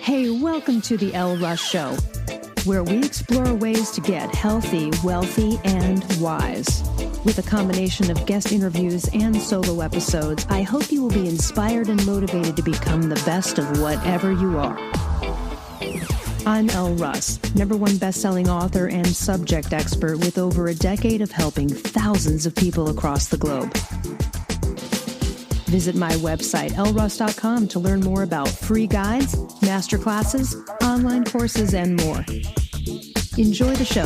Hey, welcome to the Elle Russ Show, where we explore ways to get healthy, wealthy, and wise. With a combination of guest interviews and solo episodes, I hope you will be inspired and motivated to become the best of whatever you are. I'm Elle Russ, #1 best-selling author and subject expert with over a decade of helping thousands of people across the globe. Visit my website, elleruss.com, to learn more about free guides, masterclasses, online courses, and more. Enjoy the show.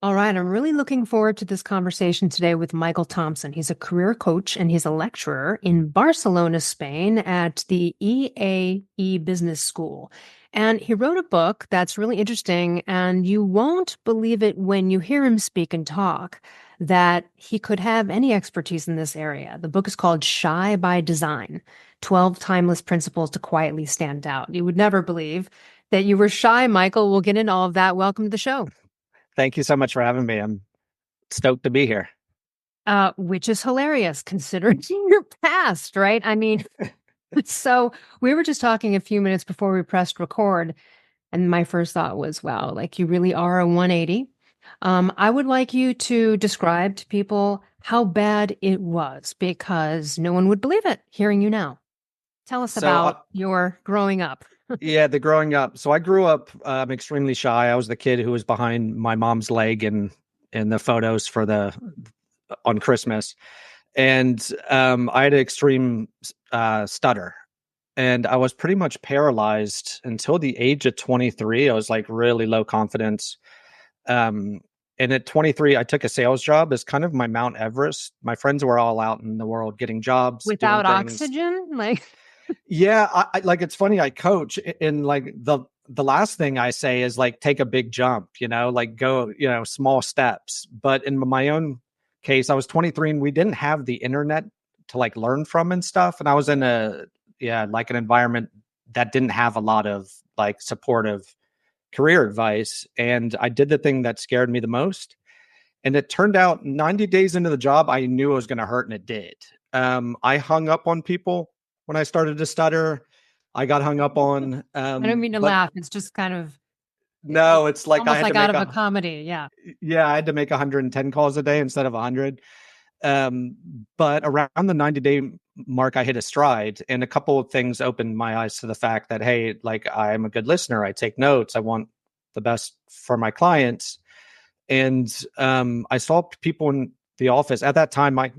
All right, I'm really looking forward to this conversation today with Michael Thompson. He's a career coach and he's a lecturer in Barcelona, Spain at the EAE Business School. And he wrote a book that's really interesting, and you won't believe it when you hear him speak and talk that he could have any expertise in this area. The book is called Shy by Design, 12 Timeless Principles to Quietly Stand Out. You would never believe that you were shy, Michael. We'll get into all of that. Welcome to the show. Thank you so much for having me. I'm stoked to be here. Which is hilarious considering your past, right? I mean, so we were just talking a few minutes before we pressed record, and my first thought was, wow, like you really are a 180. I would like you to describe to people how bad it was, because no one would believe it hearing you now. Tell us about your growing up. Yeah, the growing up. So I grew up extremely shy. I was the kid who was behind my mom's leg in the photos on Christmas. And I had an extreme stutter. And I was pretty much paralyzed until the age of 23. I was like really low confidence. And at 23, I took a sales job as kind of my Mount Everest. My friends were all out in the world getting jobs. Without oxygen? Like... Yeah, I like, it's funny, I coach, and like the last thing I say is like take a big jump, like go, small steps. But in my own case, I was 23 and we didn't have the internet to like learn from and stuff. And I was in an environment that didn't have a lot of like supportive career advice. And I did the thing that scared me the most. And it turned out 90 days into the job, I knew it was going to hurt, and it did. I hung up on people. When I started to stutter, I got hung up on. I don't mean to laugh. It's just kind of. No, it's like almost like out of a comedy. Yeah. Yeah, I had to make 110 calls a day instead of 100. But around the 90-day mark, I hit a stride, and a couple of things opened my eyes to the fact that, hey, like I'm a good listener. I take notes. I want the best for my clients. And I saw people in the office at that time. I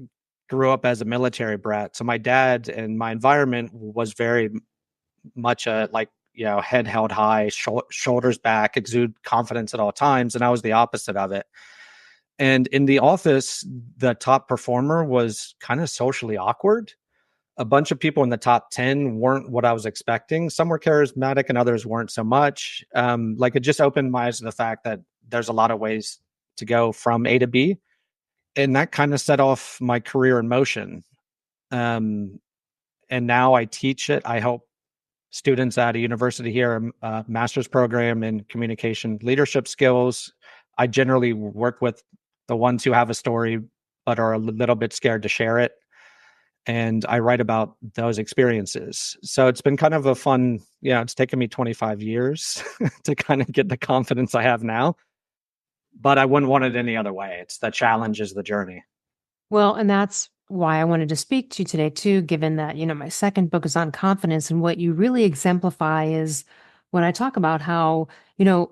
grew up as a military brat. So my dad and my environment was very much head held high, shoulders back, exude confidence at all times. And I was the opposite of it. And in the office, the top performer was kind of socially awkward. A bunch of people in the top 10 weren't what I was expecting. Some were charismatic and others weren't so much. It just opened my eyes to the fact that there's a lot of ways to go from A to B. And that kind of set off my career in motion. And now I teach it. I help students at a university here, a master's program in communication leadership skills. I generally work with the ones who have a story, but are a little bit scared to share it. And I write about those experiences. So it's been kind of a fun, it's taken me 25 years to kind of get the confidence I have now. But I wouldn't want it any other way. It's the challenge is the journey. Well, and that's why I wanted to speak to you today, too, given that, my second book is on confidence. And what you really exemplify is when I talk about how,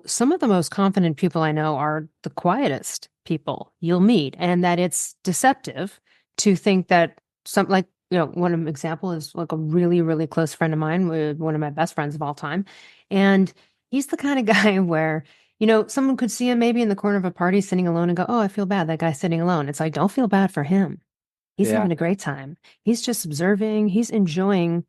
some of the most confident people I know are the quietest people you'll meet, and that it's deceptive to think that one example is like a really, really close friend of mine, one of my best friends of all time. And he's the kind of guy where someone could see him maybe in the corner of a party sitting alone and go, oh, I feel bad. That guy's sitting alone. It's like, don't feel bad for him. He's having a great time. He's just observing. He's enjoying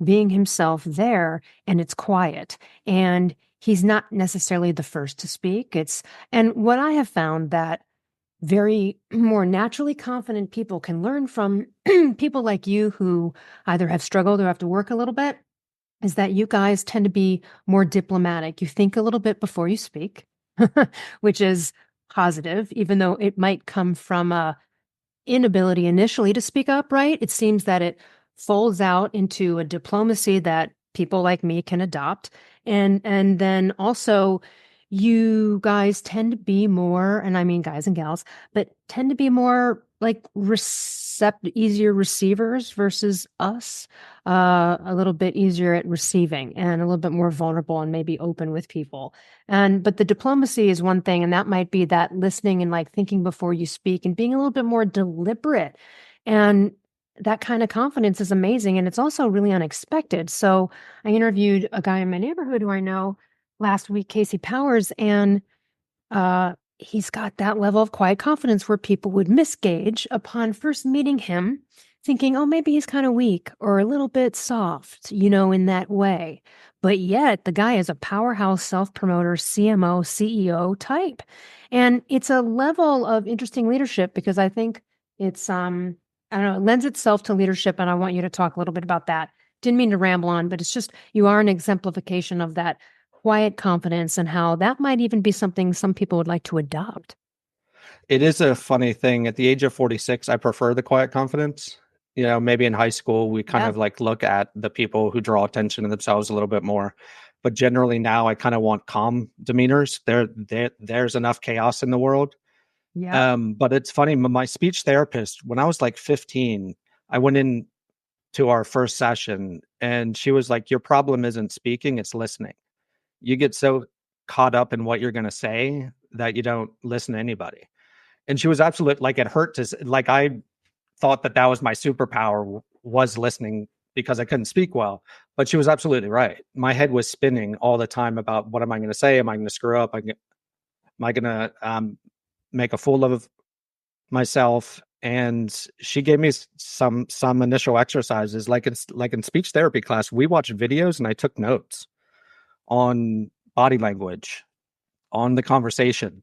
being himself there, and it's quiet. And he's not necessarily the first to speak. And what I have found that very more naturally confident people can learn from people like you who either have struggled or have to work a little bit is that you guys tend to be more diplomatic. You think a little bit before you speak, which is positive, even though it might come from a inability initially to speak up, right? It seems that it folds out into a diplomacy that people like me can adopt. And then also you guys tend to be more, and I mean guys and gals, but tend to be more like easier receivers versus us, a little bit easier at receiving and a little bit more vulnerable and maybe open with people. But the diplomacy is one thing, and that might be that listening and like thinking before you speak and being a little bit more deliberate. And that kind of confidence is amazing. And it's also really unexpected. So I interviewed a guy in my neighborhood who I know last week, Casey Powers, and he's got that level of quiet confidence where people would misgauge upon first meeting him, thinking, oh, maybe he's kind of weak or a little bit soft, in that way. But yet the guy is a powerhouse self-promoter, CMO, CEO type. And it's a level of interesting leadership because I think it's I don't know, it lends itself to leadership, and I want you to talk a little bit about that. Didn't mean to ramble on, but it's just you are an exemplification of that quiet confidence and how that might even be something some people would like to adopt. It is a funny thing. At the age of 46, I prefer the quiet confidence. Maybe in high school, we kind Yeah. of like look at the people who draw attention to themselves a little bit more. But generally now, I kind of want calm demeanors. There's enough chaos in the world. Yeah. But it's funny. My speech therapist, when I was like 15, I went in to our first session and she was like, your problem isn't speaking, it's listening. You get so caught up in what you're going to say that you don't listen to anybody. And she was absolute, like, it hurt to, like, I thought that was my superpower, was listening, because I couldn't speak well. But she was absolutely right. My head was spinning all the time about, what am I going to say? Am I going to screw up? Am I going to make a fool of myself? And she gave me some initial exercises, like it's like in speech therapy class, we watched videos and I took notes on body language, on the conversation.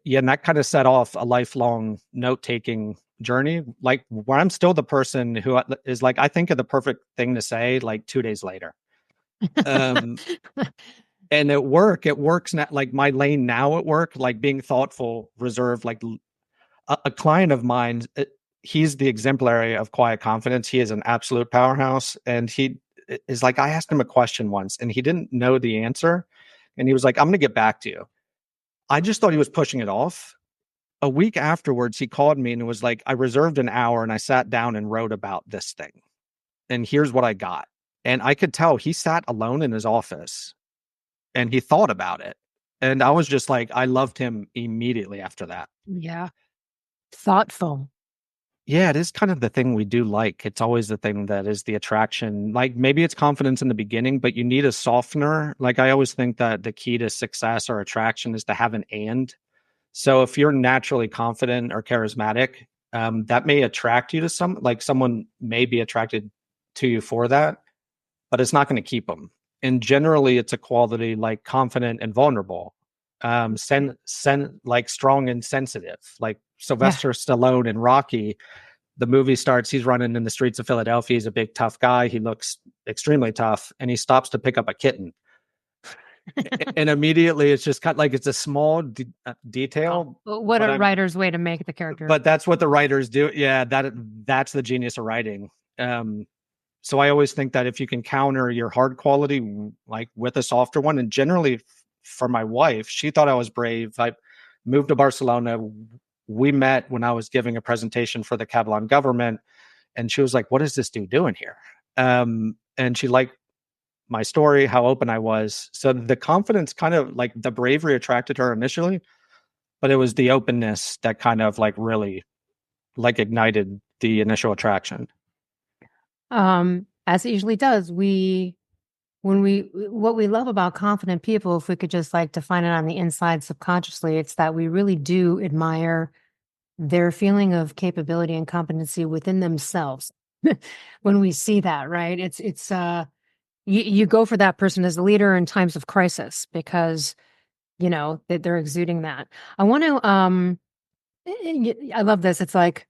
Yeah, and that kind of set off a lifelong note-taking journey, like where I'm still the person who is like, I think of the perfect thing to say like 2 days later. um and it works now, like my lane now at work, like being thoughtful, reserved, like a client of mine, he's the exemplary of quiet confidence. He is an absolute powerhouse. And he is like, I asked him a question once and he didn't know the answer. And he was like, I'm going to get back to you. I just thought he was pushing it off. A week afterwards, he called me and was like, I reserved an hour and I sat down and wrote about this thing. And here's what I got. And I could tell he sat alone in his office and he thought about it. And I was just like, I loved him immediately after that. Yeah. Thoughtful. Yeah, it is kind of the thing we do like. It's always the thing that is the attraction. Like maybe it's confidence in the beginning, but you need a softener. Like I always think that the key to success or attraction is to have an and. So if you're naturally confident or charismatic, that may attract you to someone may be attracted to you for that, but it's not going to keep them. And generally, it's a quality like confident and vulnerable, like strong and sensitive. Like Yeah. Sylvester Stallone in Rocky, the movie starts, he's running in the streets of Philadelphia. He's a big, tough guy. He looks extremely tough, and he stops to pick up a kitten. And immediately it's just kind of like, it's a small Oh, detail, what but a writer's way to make the character. that's what the writers do. Yeah, that's the genius of writing. So I always think that if you can counter your hard quality like with a softer one, and generally for my wife, she thought I was brave. I moved to Barcelona. We met when I was giving a presentation for the Catalan government, and she was like, "What is this dude doing here?" And she liked my story, how open I was. So the confidence, kind of like the bravery, attracted her initially, but it was the openness that kind of like really like ignited the initial attraction. As it usually does, what we love about confident people, if we could just like define it on the inside subconsciously, it's that we really do admire their feeling of capability and competency within themselves. When we see that, right? You go for that person as a leader in times of crisis because they're exuding that. I want to I love this. It's like,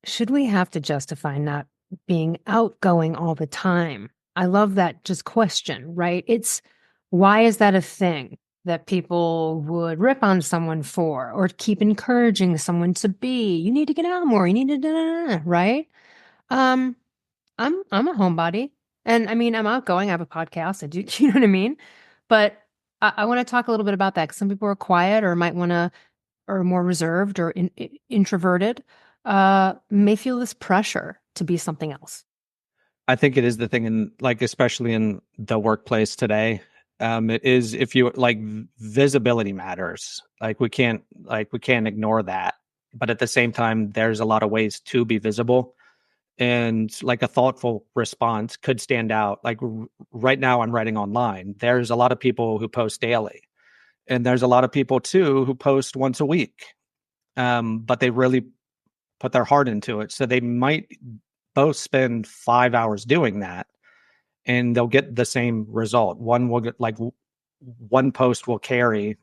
should we have to justify not being outgoing all the time? I love that just question, right? It's why is that a thing? that people would rip on someone for or keep encouraging someone to be. You need to get out more. You need to, da, da, da, right? Um, I'm a homebody, and I mean, I'm outgoing. I have a podcast. I do, you know what I mean? But I want to talk a little bit about that because some people are quiet or might want to, or more reserved or introverted, may feel this pressure to be something else. I think it is the thing in like, especially in the workplace today. It is if you like visibility matters. Like we can't ignore that. But at the same time, there's a lot of ways to be visible. And like a thoughtful response could stand out. Like right now, I'm writing online. There's a lot of people who post daily, and there's a lot of people too who post once a week. But they really put their heart into it. So they might both spend 5 hours doing that, and they'll get the same result. One will get like one post will carry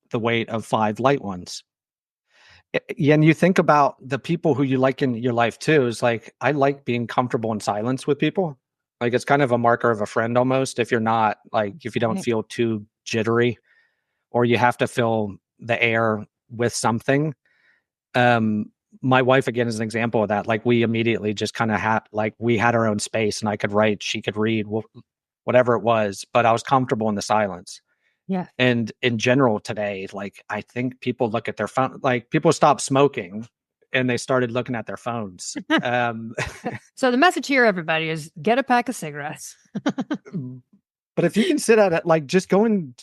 the weight of five light ones. And you think about the people who you like in your life too. Is like, I like being comfortable in silence with people. Like it's kind of a marker of a friend almost. If you're not like, if you don't Right. feel too jittery or you have to fill the air with something. Um, my wife again is an example of that. Like we immediately just kind of had like we had our own space, and I could write, she could read, whatever it was, but I was comfortable in the silence. Yeah. And in general today, like I think people look at their phone, like people stopped smoking and they started looking at their phones. So the message here, everybody, is get a pack of cigarettes. But if you can sit at it, like just going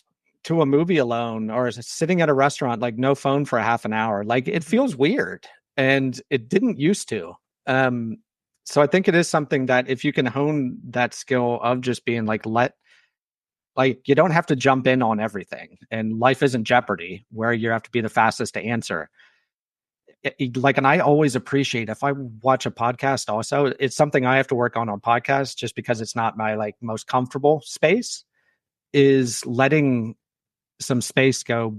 to a movie alone or sitting at a restaurant, like no phone for a half an hour, like it feels weird, and it didn't used to. Um, so I think it is something that if you can hone that skill of just being like you don't have to jump in on everything, and life isn't Jeopardy where you have to be the fastest to answer. Like, and I always appreciate if I watch a podcast also, it's something I have to work on podcasts just because it's not my like most comfortable space, is letting some space go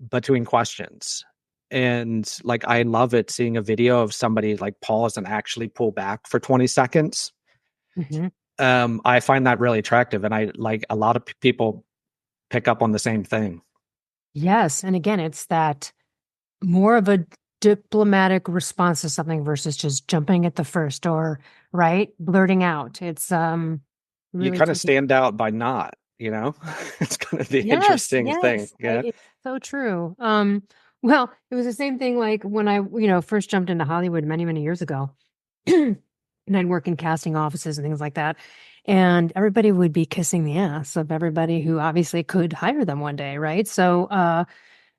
between questions. And like I love it seeing a video of somebody like pause and actually pull back for 20 seconds. Hmm. I find that really attractive, and I like a lot of people pick up on the same thing. Yes. And again, it's that more of a diplomatic response to something versus just jumping at the first or right, blurting out. It's You really kind of taking. stand out by not, you know. It's kind of the Yes, interesting thing. yes, Yeah. it's so true. Well, it was the same thing like when I, first jumped into Hollywood many, many years ago. And I'd work in casting offices and things like that. And everybody would be kissing the ass of everybody who obviously could hire them one day, right? So,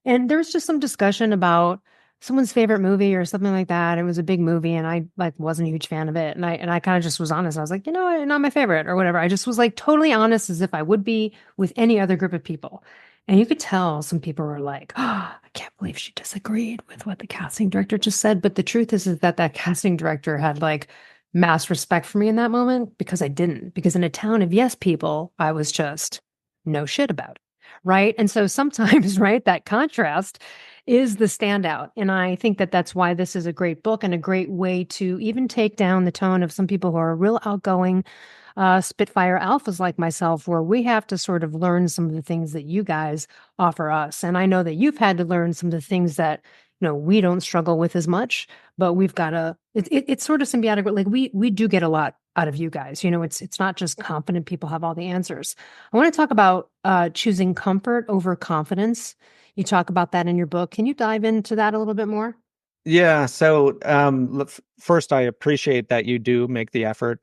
and there was just some discussion about someone's favorite movie or something like that. It was a big movie and I like wasn't a huge fan of it. And I kind of just was honest. I was like, not my favorite or whatever. I just was like totally honest as if I would be with any other group of people. And you could tell some people were like, oh, I can't believe she disagreed with what the casting director just said. But the truth is that that casting director had like mass respect for me in that moment because I didn't. Because in a town of yes people, I was just no shit about it. Right. And so sometimes, right, that contrast is the standout. And I think that that's why this is a great book and a great way to even take down the tone of some people who are real outgoing Spitfire alphas like myself, where we have to sort of learn some of the things that you guys offer us. And I know that you've had to learn some of the things that, we don't struggle with as much, but we've got to, it's sort of symbiotic. Like we do get a lot out of you guys. It's not just confident people have all the answers. I want to talk about choosing comfort over confidence. You talk about that in your book. Can you dive into that a little bit more? Yeah. So, first, I appreciate that you do make the effort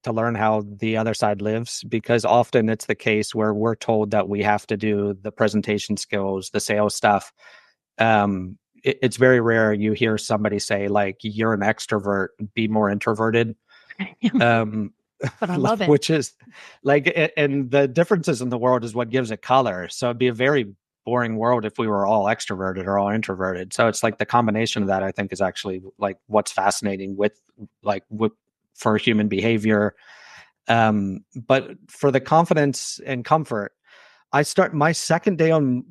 to learn how the other side lives, because often it's the case where we're told that we have to do the presentation skills, the sales stuff. It's very rare you hear somebody say like, you're an extrovert, be more introverted. Um, But I love it. which is like, and the differences in the world is what gives it color. So it'd be a very boring world if we were all extroverted or all introverted. So it's like the combination of that, I think, is actually like what's fascinating with like for human behavior. But for the confidence and comfort, I start my second day on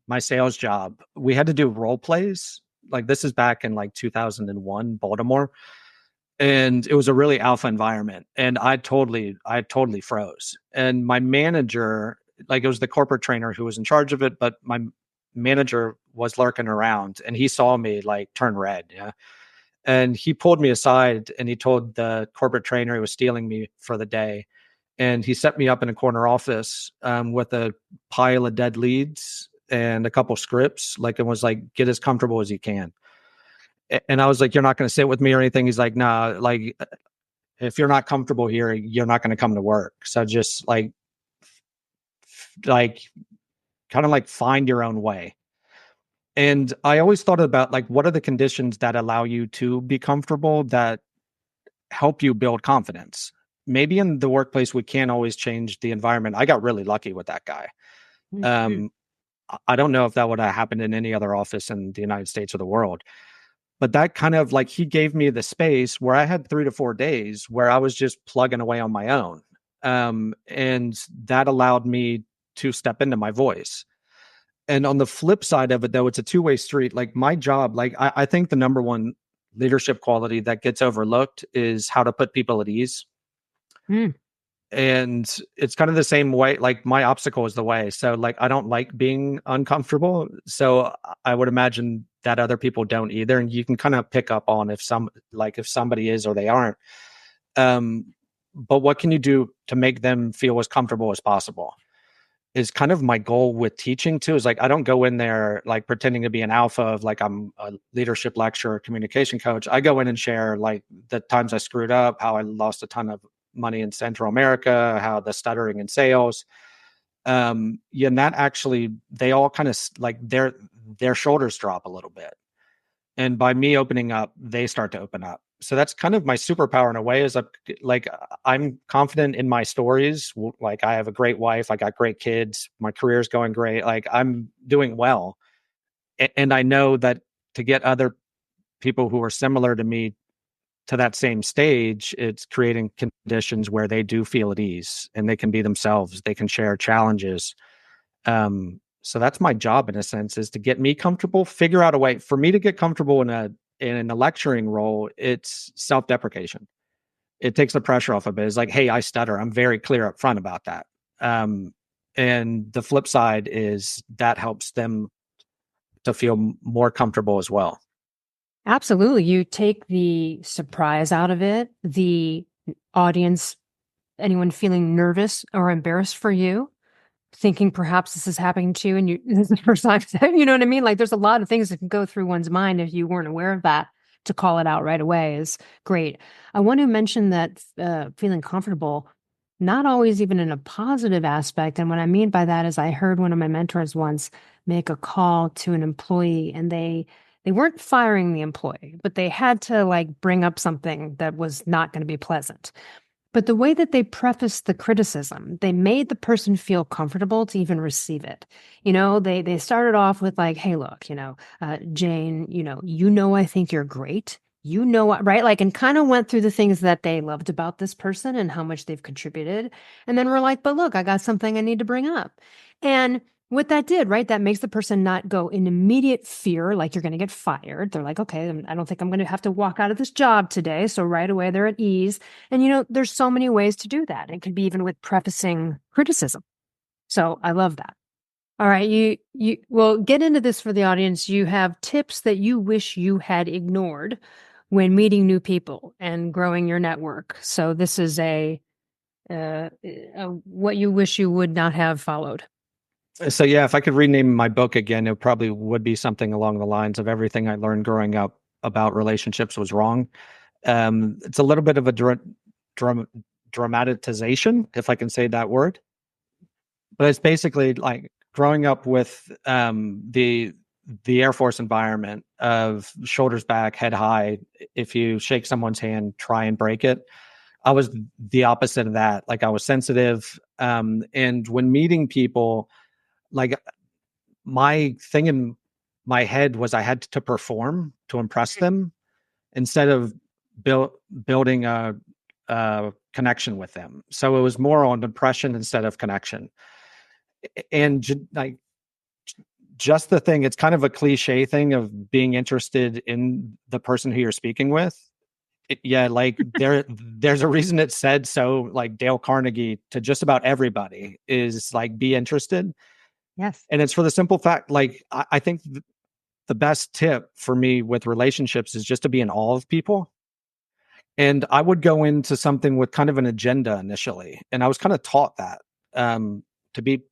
my sales job. We had to do role plays. Like this is back in like 2001, Baltimore, and it was a really alpha environment. And I totally froze. And my manager like it was the corporate trainer who was in charge of it, but my manager was lurking around and he saw me like turn red. Yeah. And he pulled me aside and he told the corporate trainer he was stealing me for the day. And he set me up in a corner office with a pile of dead leads and a couple scripts. Like it was like, get as comfortable as you can. And I was like, you're not going to sit with me or anything. He's like, nah, like if you're not comfortable here, you're not going to come to work. So just like kind of like find your own way. And I always thought about like, what are the conditions that allow you to be comfortable that help you build confidence? Maybe in the workplace, we can't always change the environment. I got really lucky with that guy. Mm-hmm. Um, I don't know if that would have happened in any other office in the United States or the world, but that kind of like he gave me the space where I had 3 to 4 days where I was just plugging away on my own. And that allowed me to step into my voice. And on the flip side of it, though, it's a two-way street. Like my job, like I think the number one leadership quality that gets overlooked is how to put people at ease. Mm. And it's kind of the same way, like my obstacle is the way. So like I don't like being uncomfortable. So I would imagine that other people don't either. And you can kind of pick up on if somebody is or they aren't. But what can you do to make them feel as comfortable as possible? Is kind of my goal with teaching too. Is like I don't go in there like pretending to be an alpha of like I'm a leadership lecturer, communication coach. I go in and share like the times I screwed up, how I lost a ton of money in Central America, how the stuttering in sales. Yeah, and that actually they all kind of like their shoulders drop a little bit. And by me opening up, they start to open up. So that's kind of my superpower in a way is like I'm confident in my stories. Like I have a great wife, I got great kids, my career is going great. Like I'm doing well. And I know that to get other people who are similar to me to that same stage, it's creating conditions where they do feel at ease and they can be themselves. They can share challenges. So that's my job in a sense is to get me comfortable, figure out a way for me to get comfortable in a lecturing role. It's self-deprecation. It takes the pressure off a bit. It's like, hey, I stutter. I'm very clear up front about that. And the flip side is that helps them to feel more comfortable as well. Absolutely. You take the surprise out of it, the audience, anyone feeling nervous or embarrassed for you, thinking perhaps this is happening to you and you this is the first time, you know what I mean? Like there's a lot of things that can go through one's mind if you weren't aware of that. To call it out right away is great. I want to mention that feeling comfortable, not always even in a positive aspect. And what I mean by that is I heard one of my mentors once make a call to an employee and they weren't firing the employee, but they had to like bring up something that was not going to be pleasant. But the way that they prefaced the criticism, they made the person feel comfortable to even receive it. They started off with like, "Hey, look, Jane, I think you're great. You know what, right?" Like, and kind of went through the things that they loved about this person and how much they've contributed. And then we're like, "But look, I got something I need to bring up." And what that did, right? That makes the person not go in immediate fear, like you're going to get fired. They're like, okay, I don't think I'm going to have to walk out of this job today. So right away, they're at ease. And there's so many ways to do that. It could be even with prefacing criticism. So I love that. All right, you well, get into this for the audience. You have tips that you wish you had ignored when meeting new people and growing your network. So this is a what you wish you would not have followed. So yeah, if I could rename my book again, it probably would be something along the lines of everything I learned growing up about relationships was wrong. It's a little bit of a dramatization, if I can say that word, but it's basically like growing up with the Air Force environment of shoulders back, head high. If you shake someone's hand, try and break it. I was the opposite of that. Like I was sensitive, and when meeting people, like my thing in my head was I had to perform to impress them instead of building a connection with them. So it was more on impression instead of connection. And like just the thing, it's kind of a cliche thing of being interested in the person who you're speaking with. Yeah, like there's a reason it said so, like Dale Carnegie to just about everybody is like be interested. Yes. And it's for the simple fact, like I think the best tip for me with relationships is just to be in awe of people. And I would go into something with kind of an agenda initially. And I was kind of taught that to be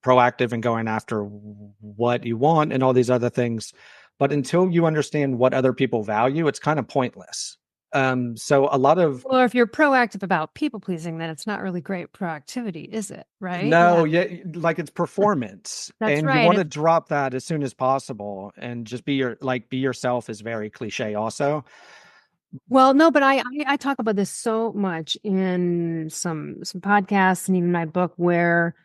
proactive and going after what you want and all these other things. But until you understand what other people value, it's kind of pointless. So a lot of Or if you're proactive about people pleasing, then it's not really great proactivity, is it? Right? no, Yeah. yeah, like it's performance, That's and you right. want to drop that as soon as possible, and just be yourself is very cliche. Also, Well, no, but I talk about this so much in some podcasts and even my book where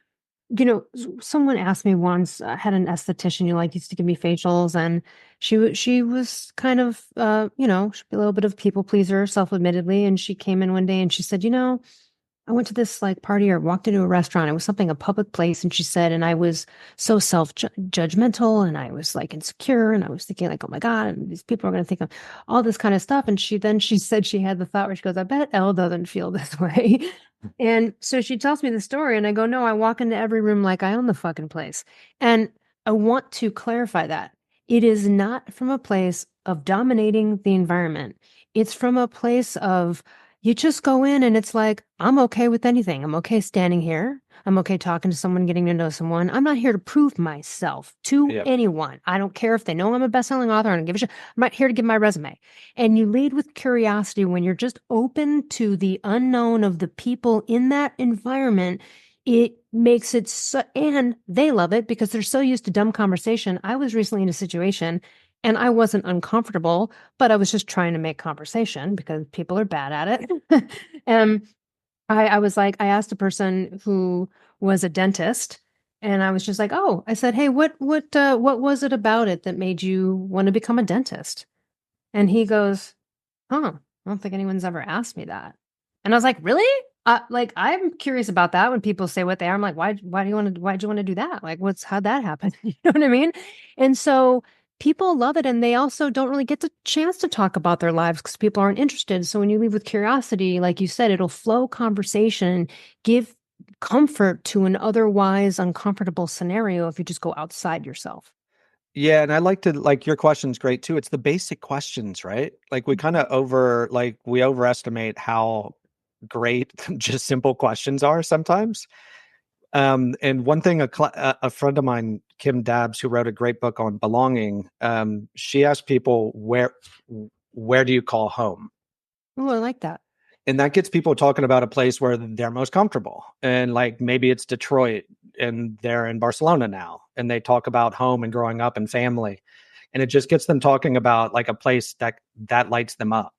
someone asked me once, I had an esthetician who like used to give me facials, and she was kind of she'd be a little bit of people pleaser, self-admittedly, and she came in one day and she said, I went to this like party or walked into a restaurant. It was something, a public place. And she said, and I was so self-judgmental and I was like insecure and I was thinking like, oh my God, and these people are going to think of all this kind of stuff. And she said she had the thought where she goes, I bet Elle doesn't feel this way. And so she tells me the story and I go, no, I walk into every room like I own the fucking place. And I want to clarify that it is not from a place of dominating the environment. It's from a place of, you just go in and it's like, I'm okay with anything. I'm okay standing here. I'm okay talking to someone, getting to know someone. I'm not here to prove myself to yeah, anyone. I don't care if they know I'm a best-selling author. I don't give a shit. I'm not here to give my resume. And you lead with curiosity when you're just open to the unknown of the people in that environment. It makes it so, and they love it because they're so used to dumb conversation. I was recently in a situation and I wasn't uncomfortable, but I was just trying to make conversation because people are bad at it. And I was like, I asked a person who was a dentist, and I was just like, oh, I said, hey, what was it about it that made you want to become a dentist? And he goes, huh, I don't think anyone's ever asked me that. And I was like, really? Like, I'm curious about that when people say what they are. I'm like, why'd you want to do that? Like, how'd that happen? You know what I mean? And so people love it. And they also don't really get the chance to talk about their lives because people aren't interested. So when you leave with curiosity, like you said, it'll flow conversation, give comfort to an otherwise uncomfortable scenario if you just go outside yourself. yeah, and I like to like your question's great too. It's the basic questions, right? Like we kind of we overestimate how great just simple questions are sometimes. And one thing a friend of mine, Kim Dabbs, who wrote a great book on belonging, she asked people where do you call home? Oh, I like that. And that gets people talking about a place where they're most comfortable. And like maybe it's Detroit and they're in Barcelona now and they talk about home and growing up and family. And it just gets them talking about like a place that lights them up.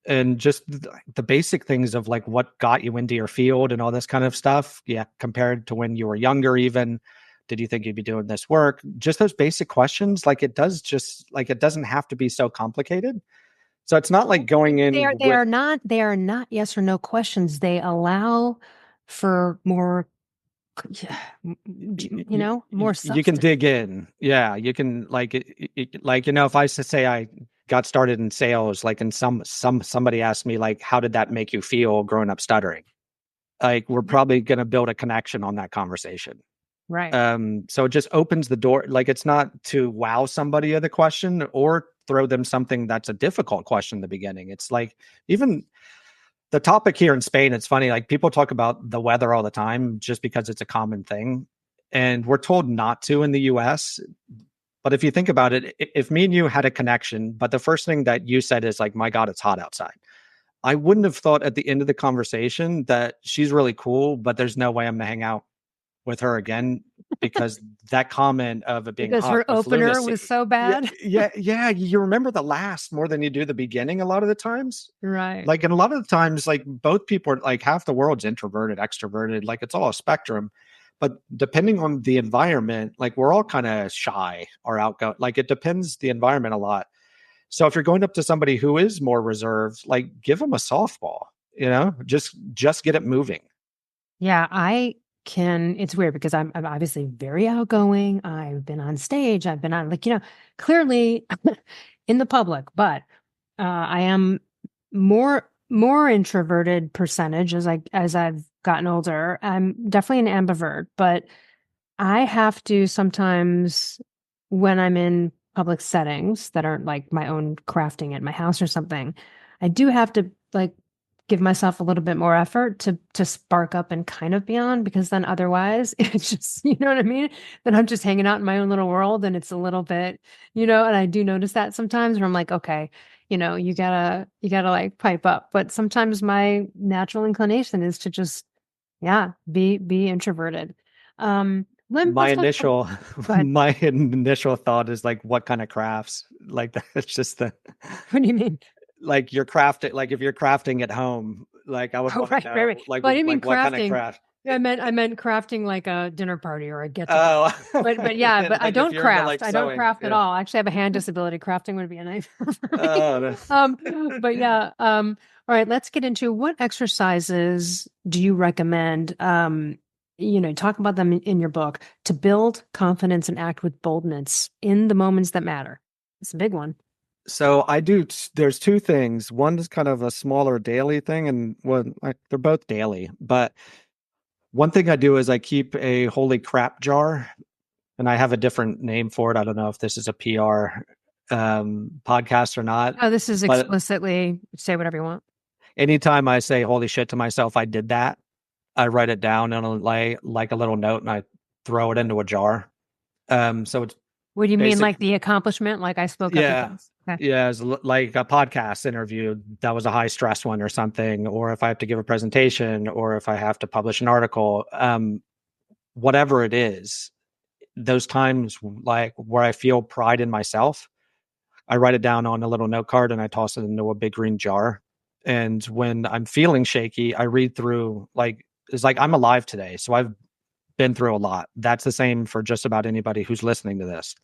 And just the basic things of like what got you into your field and all this kind of stuff. Yeah, compared to when you were younger, even did you think you'd be doing this work? Just those basic questions. Like it doesn't have to be so complicated. So it's not like going They in are they with are not they are not yes or no questions. They allow for more, more you can substance. dig in. Yeah, you can like if I say I got started in sales, like and somebody asked me like how did that make you feel growing up stuttering? Like we're probably going to build a connection on that conversation. Right. So it just opens the door. Like it's not to wow somebody with a question or throw them something that's a difficult question in the beginning. It's like even the topic here in Spain, it's funny, like people talk about the weather all the time just because it's a common thing. And we're told not to in the US. But if you think about it, if me and you had a connection, but the first thing that you said is like, my God, it's hot outside. I wouldn't have thought at the end of the conversation that she's really cool, but there's no way I'm going to hang out with her again because that comment of it being Because hot her was opener was lunacy. so Yeah, bad. yeah, yeah. You remember the last more than you do the beginning a lot of the times. Right. Like, and a lot of the times, like both people are like half the world's introverted, extroverted, like it's all a spectrum. But depending on the environment, like we're all kind of shy or outgoing. Like it depends the environment a lot. So if you're going up to somebody who is more reserved, like give them a softball, just get it moving. Yeah, it's weird because I'm obviously very outgoing. I've been on stage. I've been on, like, clearly in the public, but I am more introverted percentage as I've gotten older. I'm definitely an ambivert, but I have to sometimes when I'm in public settings that aren't like my own crafting at my house or something, I do have to like give myself a little bit more effort to spark up and kind of beyond because then otherwise it's just, you know what I mean? Then I'm just hanging out in my own little world and it's a little bit, and I do notice that sometimes where I'm like, okay, you gotta like pipe up. But sometimes my natural inclination is to just, yeah, be introverted. My Let's talk. initial Go ahead. my initial thought is like, what kind of crafts? Like that's just the What do you mean? like you're crafting, like if you're crafting at home, like I would Oh, want to right, right, know right. Well, I didn't mean like what kind of crafting. craft. Yeah, I meant crafting like a dinner party or a get together. Oh, But yeah, but I like if don't you're into craft. like I don't sewing, craft at yeah. all. I actually have a hand disability. Crafting would be a nightmare for me. Oh, no. Um, but yeah, all right, let's get into what exercises do you recommend? Talk about them in your book to build confidence and act with boldness in the moments that matter. It's a big one. So I do. There's two things. One is kind of a smaller daily thing, and one like they're both daily. But one thing I do is I keep a holy crap jar, and I have a different name for it. I don't know if this is a PR podcast or not, Oh, this is but explicitly say whatever you want. anytime I say holy shit to myself, I did that. I write it down and like a little note, and I throw it into a jar. So it's What do you mean, basic. like the accomplishment? Like I spoke up at Yeah. this. Okay. Yeah, it's like a podcast interview that was a high stress one or something, or if I have to give a presentation, or if I have to publish an article, whatever it is, those times like where I feel pride in myself, I write it down on a little note card and I toss it into a big green jar. And when I'm feeling shaky, I read through like it's like I'm alive today, so I've been through a lot. That's the same for just about anybody who's listening to this,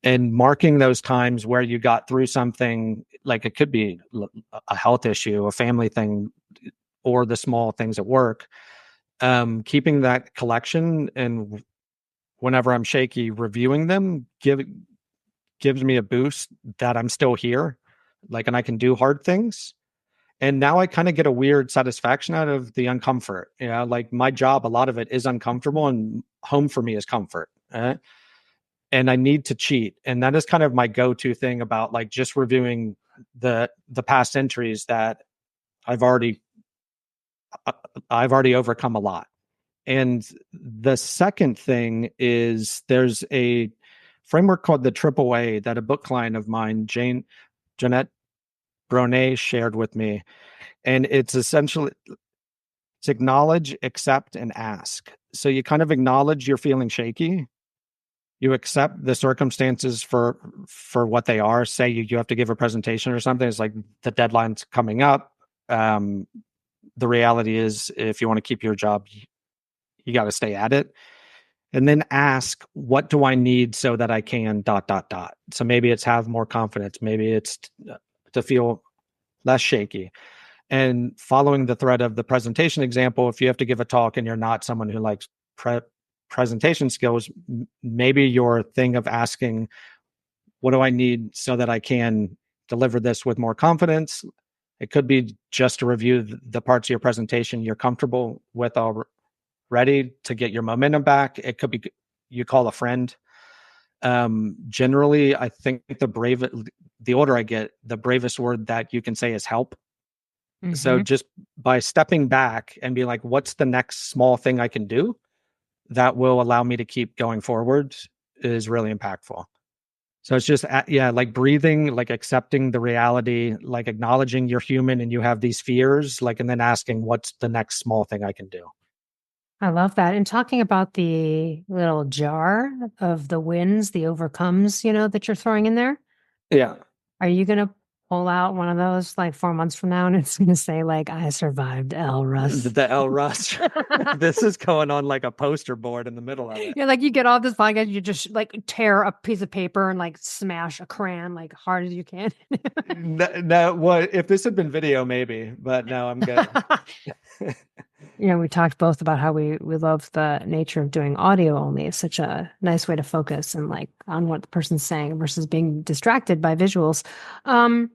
and marking those times where you got through something, like it could be a health issue, a family thing, or the small things at work. Keeping that collection, and whenever I'm shaky, reviewing them gives me a boost that I'm still here, like, and I can do hard things. And now I kind of get a weird satisfaction out of the uncomfort. Like my job, a lot of it is uncomfortable, and home for me is comfort. And I need to cheat. And that is kind of my go-to thing about like just reviewing the past entries that I've already I've already overcome a lot. And the second thing is there's a framework called the AAA that a book client of mine, Jeanette Bronet, shared with me. And it's essentially it's acknowledge, accept, and ask. So you kind of acknowledge you're feeling shaky, you accept the circumstances for what they are. Say you have to give a presentation or something, it's like the deadline's coming up. The reality is if you want to keep your job, you got to stay at it. And then ask, what do I need so that I can ... So maybe it's have more confidence, maybe it's to feel less shaky. And following the thread of the presentation example, if you have to give a talk and you're not someone who likes presentation skills, maybe your thing of asking, what do I need so that I can deliver this with more confidence? It could be just to review the parts of your presentation you're comfortable with already to get your momentum back. It could be you call a friend. Generally, I think the older I get, the bravest word that you can say is help. So Hmm. just by stepping back and be like, what's the next small thing I can do that will allow me to keep going forward is really impactful. So it's just, yeah, like breathing, like accepting the reality, like acknowledging you're human and you have these fears, like, and then asking, what's the next small thing I can do? I love that. And talking about the little jar of the wins, the overcomes, that you're throwing in there. Yeah. Are you gonna pull out one of those like 4 months from now and it's gonna say like I survived Elle Russ? The Elle Russ. This is going on like a poster board in the middle of it. Yeah, like you get off this podcast, you just like tear a piece of paper and like smash a crayon like hard as you can. No, no, what if this had been video, maybe, but no, I'm good. We talked both about how we love the nature of doing audio only. It's such a nice way to focus and like on what the person's saying versus being distracted by visuals. Um,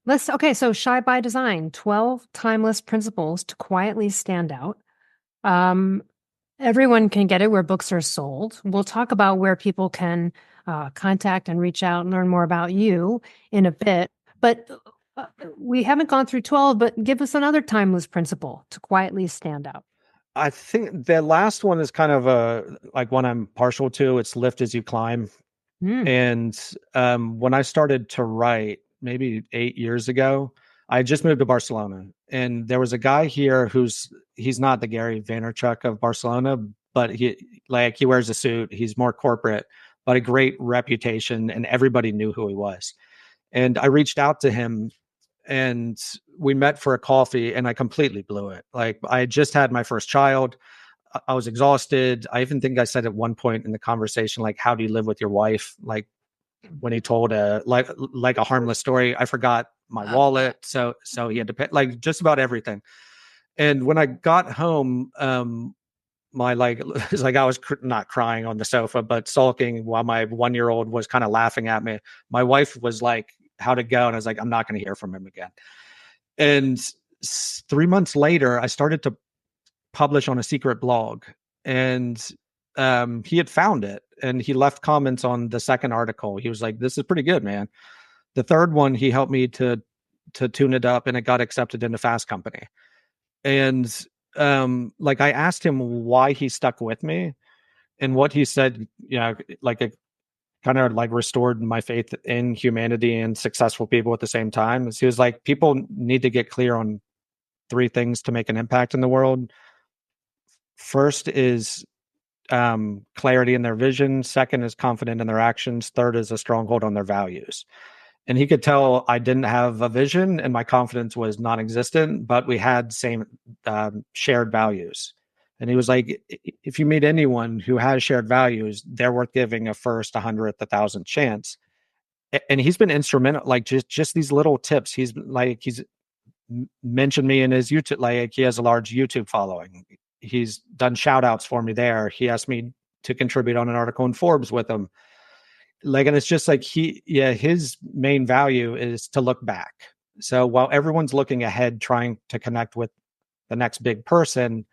Okay, so Shy by Design, 12 timeless principles to quietly stand out. Um, Everyone can get it where books are sold. We'll talk about where people can contact and reach out and learn more about you in a bit. But we haven't gone through 12, but give us another timeless principle to quietly stand out. I think the last one is kind of a like one I'm partial to. It's lift as you climb. Hmm. And when I started to write, maybe 8 years ago, I just moved to Barcelona, and there was a guy here he's not the Gary Vaynerchuk of Barcelona, but he wears a suit. He's more corporate, but a great reputation, and everybody knew who he was. And I reached out to him, and we met for a coffee, and I completely blew it. Like I had just had my first child. I was exhausted. I even think I said at one point in the conversation, like, "How do you live with your wife?" Like when he told a like a harmless story. I forgot my wallet, so he had to pay like just about everything. And when I got home, my like it's like I was not crying on the sofa, but sulking while my 1 year old was kind of laughing at me. My wife was like, "How'd it go?" And I was like, "I'm not going to hear from him again." And 3 months later, I started to publish on a secret blog, and he had found it, and he left comments on the second article. He was like, "This is pretty good, man." The third one, he helped me to tune it up, and it got accepted into Fast Company. And like I asked him why he stuck with me, and what he said, like it kind of like restored my faith in humanity and successful people at the same time. Is he was like, people need to get clear on three things to make an impact in the world. First is clarity in their vision. Second is confident in their actions. Third is a stronghold on their values. And he could tell I didn't have a vision and my confidence was non-existent, but we had same shared values. And he was like, if you meet anyone who has shared values, they're worth giving a first, a hundredth, a thousandth chance. And he's been instrumental, like just these little tips. He's mentioned me in his YouTube, like he has a large YouTube following. He's done shout outs for me there. He asked me to contribute on an article in Forbes with him. Like, and it's just like his main value is to look back. So while everyone's looking ahead, trying to connect with the next big person,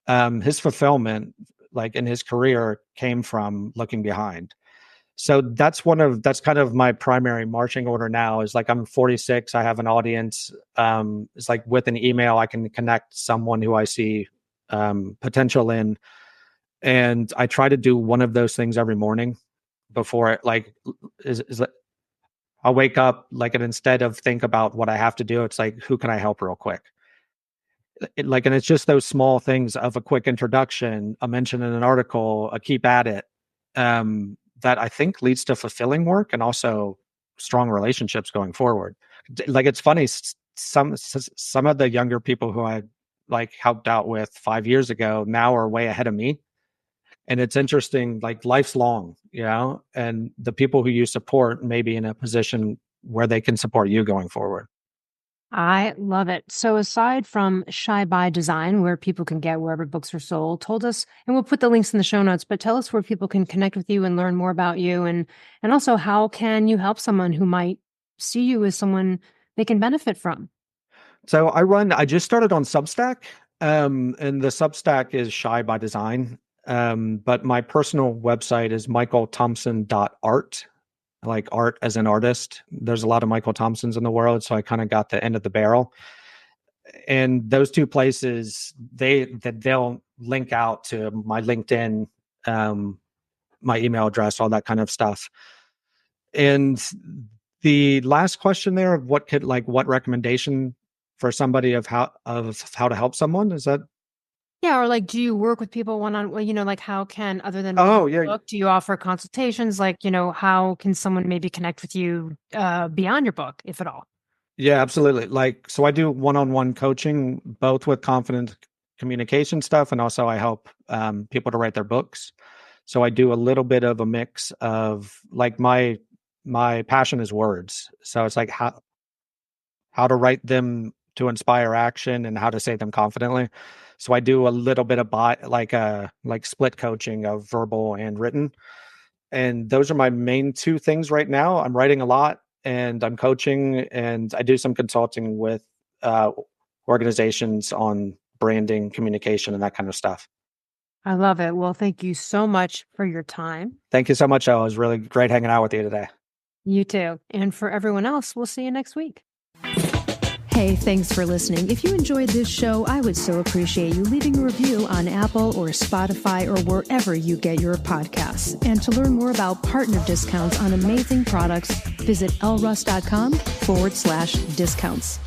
his fulfillment, like in his career, came from looking behind. So that's kind of my primary marching order now is like I'm 46. I have an audience. It's like with an email, I can connect someone who I see potential in. And I try to do one of those things every morning before it like is I'll wake up like and instead of think about what I have to do, it's like, who can I help real quick? And it's just those small things of a quick introduction, a mention in an article, a keep at it, that I think leads to fulfilling work and also strong relationships going forward. Like it's funny, some of the younger people who I like helped out with 5 years ago now are way ahead of me. And it's interesting, like life's long, and the people who you support may be in a position where they can support you going forward. I love it. So aside from Shy by Design, where people can get wherever books are sold, told us, and we'll put the links in the show notes, but tell us where people can connect with you and learn more about you and also how can you help someone who might see you as someone they can benefit from? So I just started on Substack, and the Substack is Shy by Design. But my personal website is michaelthompson.art, like art as an artist. There's a lot of Michael Thompsons in the world, so I kind of got the end of the barrel. And those two places, they'll link out to my LinkedIn, um, my email address, all that kind of stuff. And the last question there of what recommendation for somebody of how to help someone is that? Yeah, or like, do you work with people one on, well, like how can, other than reading Oh the yeah, book, do you offer consultations? Like, how can someone maybe connect with you beyond your book, if at all? yeah, absolutely. Like, so I do one-on-one coaching, both with confidence communication stuff, and also I help people to write their books. So I do a little bit of a mix of like my passion is words. So it's like how to write them to inspire action and how to say them confidently. So I do a little bit of like split coaching of verbal and written. And those are my main two things right now. I'm writing a lot. and I'm coaching, and I do some consulting with organizations on branding, communication, and that kind of stuff. I love it. Well, thank you so much for your time. Thank you so much, Elle. It was really great hanging out with you today. You too. And for everyone else, we'll see you next week. Hey, thanks for listening. If you enjoyed this show, I would so appreciate you leaving a review on Apple or Spotify or wherever you get your podcasts. And to learn more about partner discounts on amazing products, visit elleruss.com/discounts.